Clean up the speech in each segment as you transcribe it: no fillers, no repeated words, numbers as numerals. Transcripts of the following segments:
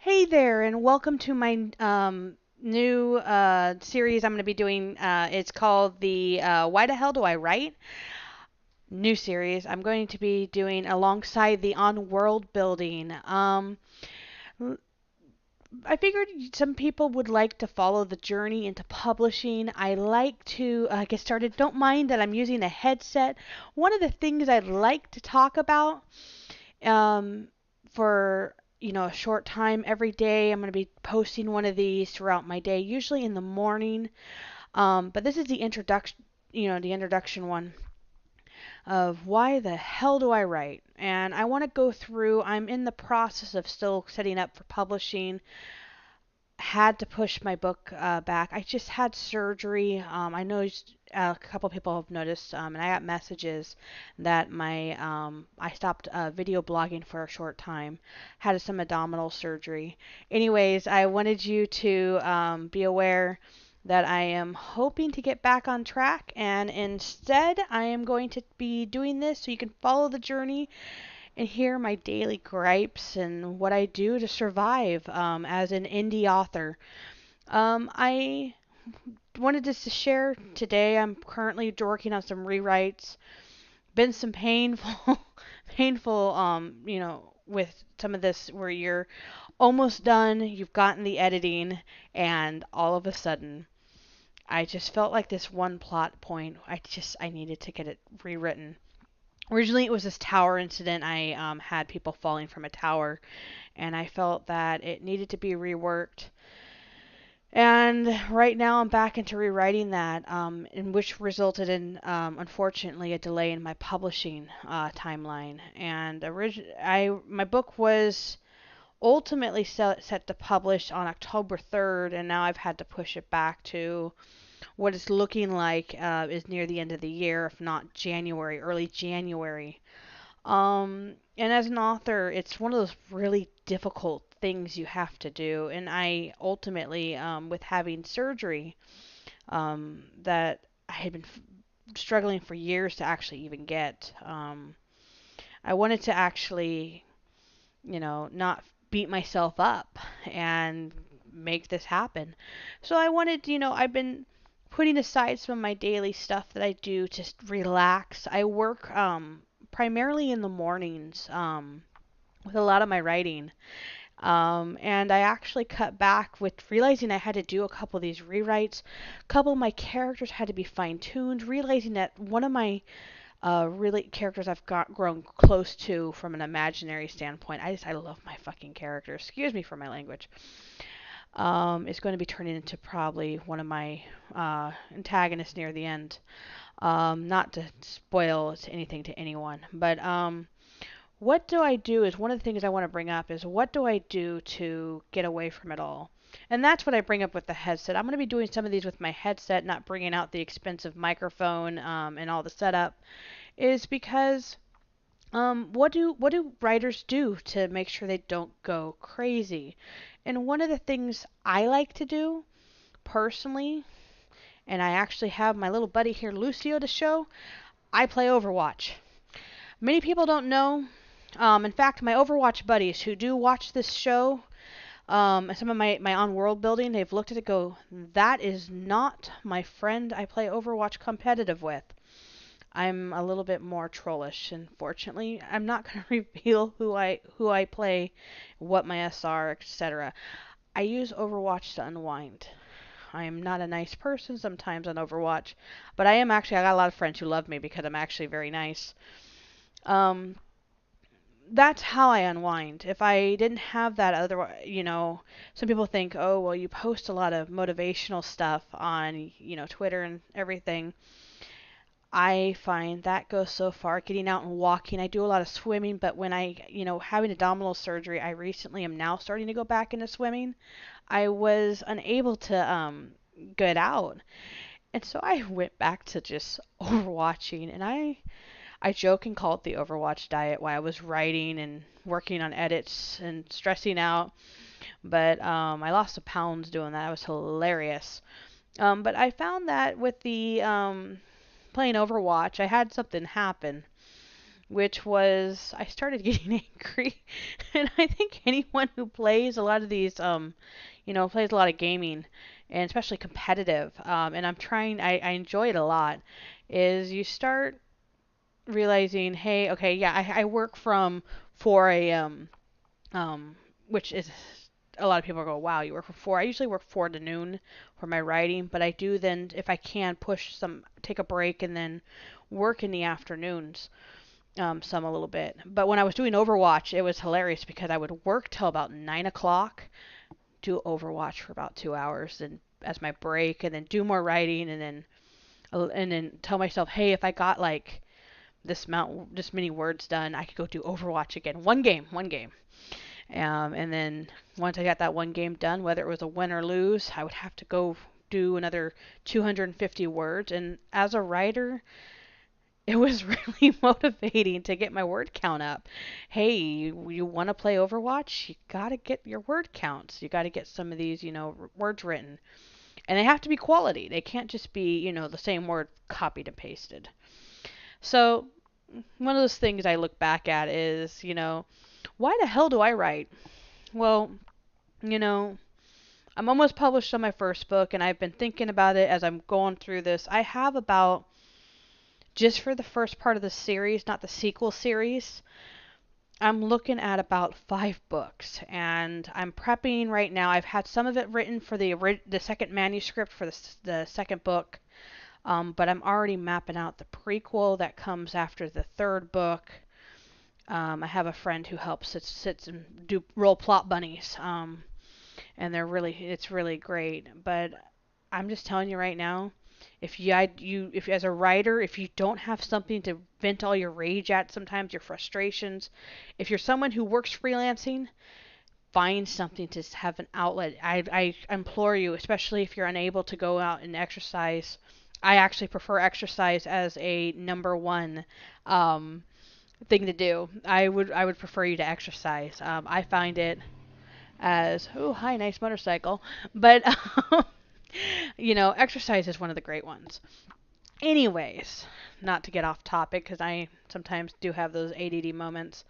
Hey there, and welcome to my new series I'm going to be doing. It's called the Why the Hell Do I Write? New series I'm going to be doing alongside the on world building. L- I figured some people would like to follow the journey into publishing. I like to get started. Don't mind that I'm using a headset. One of the things I'd like to talk about um, for a short time every day. I'm going to be posting one of these throughout my day, usually in the morning. But this is the introduction, the introduction one of why the hell do I write? And I want to go through. I'm in the process of still setting up for publishing. Had to push my book back. I just had surgery. I know a couple people have noticed, and I got messages that my I stopped video blogging for a short time. Had some abdominal surgery. Anyways, I wanted you to be aware that I am hoping to get back on track, and instead I am going to be doing this so you can follow the journey and hear my daily gripes and what I do to survive as an indie author. I wanted just to share today. I'm currently working on some rewrites. Been some painful, painful, with some of this where you're almost done, you've gotten the editing, and all of a sudden, I just felt like this one plot point. I needed to get it rewritten. Originally, it was this tower incident. I had people falling from a tower, and I felt that it needed to be reworked. And right now, I'm back into rewriting that, in which resulted in, unfortunately, a delay in my publishing timeline. And my book was ultimately set to publish on October 3rd, and now I've had to push it back to what it's looking like is near the end of the year, if not January, early January. And as an author, it's one of those really difficult things you have to do. And I ultimately, with having surgery, that I had been struggling for years to actually even get, I wanted to actually, not beat myself up and make this happen. So I wanted, I've been putting aside some of my daily stuff that I do to relax. I work primarily in the mornings with a lot of my writing. And I actually cut back with realizing I had to do a couple of these rewrites. A couple of my characters had to be fine tuned, realizing that one of my really characters I've got grown close to from an imaginary standpoint. I love my fucking character. Excuse me for my language. Is going to be turning into probably one of my antagonists near the end. Not to spoil anything to anyone, but what do I do is one of the things I want to bring up is what do I do to get away from it all? And that's what I bring up with the headset. I'm going to be doing some of these with my headset, not bringing out the expensive microphone and all the setup, is because what do writers do to make sure they don't go crazy? And one of the things I like to do personally, and I actually have my little buddy here, Lucio, to show, I play Overwatch. Many people don't know. In fact, my Overwatch buddies who do watch this show, and some of my on world building, they've looked at it and go, that is not my friend I play Overwatch competitive with. I'm a little bit more trollish, and fortunately, I'm not going to reveal who I play, what my SR, etc. I use Overwatch to unwind. I am not a nice person sometimes on Overwatch, but I got a lot of friends who love me because I'm actually very nice. Um, that's how I unwind. If I didn't have that other, some people think, oh, well, you post a lot of motivational stuff on, Twitter and everything. I find that goes so far. Getting out and walking. I do a lot of swimming, but when having abdominal surgery, I recently am now starting to go back into swimming. I was unable to get out. And so I went back to just overwatching, and I joke and call it the Overwatch diet while I was writing and working on edits and stressing out. But I lost a pound doing that. It was hilarious. But I found that with the playing Overwatch, I had something happen which was I started getting angry. And I think anyone who plays a lot of these, plays a lot of gaming, and especially competitive, and I enjoy it a lot, is you start realizing, hey, okay, yeah, I work from 4 a.m., um, which is a lot of people go, wow, you work from 4. I usually work 4 to noon for my writing, but I do then, if I can, take a break and then work in the afternoons, some a little bit. But when I was doing Overwatch, it was hilarious because I would work till about 9 o'clock, do Overwatch for about 2 hours, and as my break, and then do more writing, and then tell myself, hey, if I got like this many words done, I could go do Overwatch again. One game. And then once I got that one game done, whether it was a win or lose, I would have to go do another 250 words. And as a writer, it was really motivating to get my word count up. Hey, you want to play Overwatch? You got to get your word counts. You got to get some of these, words written. And they have to be quality. They can't just be, the same word copied and pasted. So, one of those things I look back at is, why the hell do I write? Well, you know, I'm almost published on my first book, and I've been thinking about it as I'm going through this. I have about, just for the first part of the series, not the sequel series, I'm looking at about 5 books, and I'm prepping right now. I've had some of it written for the second manuscript for the second book, but I'm already mapping out the prequel that comes after the third book. I have a friend who helps sits and do roll plot bunnies, and it's really great. But I'm just telling you right now, if as a writer, if you don't have something to vent all your rage at, sometimes your frustrations, if you're someone who works freelancing, find something to have an outlet. I implore you, especially if you're unable to go out and exercise. I actually prefer exercise as a number one thing to do. I would prefer you to exercise. I find it as, oh, hi, nice motorcycle, but exercise is one of the great ones. Anyways, not to get off topic because I sometimes do have those ADD moments.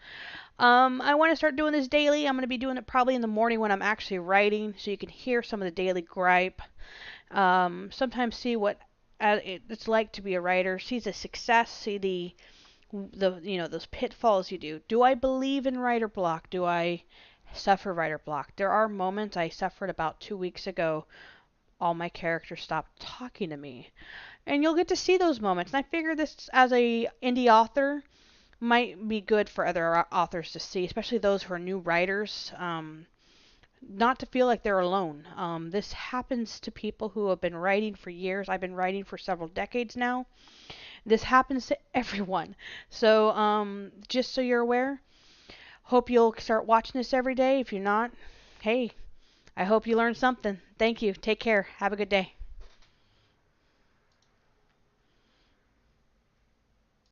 I want to start doing this daily. I'm going to be doing it probably in the morning when I'm actually writing, so you can hear some of the daily gripe. Sometimes see what it's like to be a writer, see the success, see the those pitfalls you do. Do I believe in writer block? Do I suffer writer block? There are moments I suffered about 2 weeks ago. All my characters stopped talking to me, and you'll get to see those moments. And I figure this, as a indie author, might be good for other authors to see, especially those who are new writers. Not to feel like they're alone. This happens to people who have been writing for years. I've been writing for several decades now. This happens to everyone. So, just so you're aware, hope you'll start watching this every day. If you're not, hey, I hope you learned something. Thank you. Take care. Have a good day.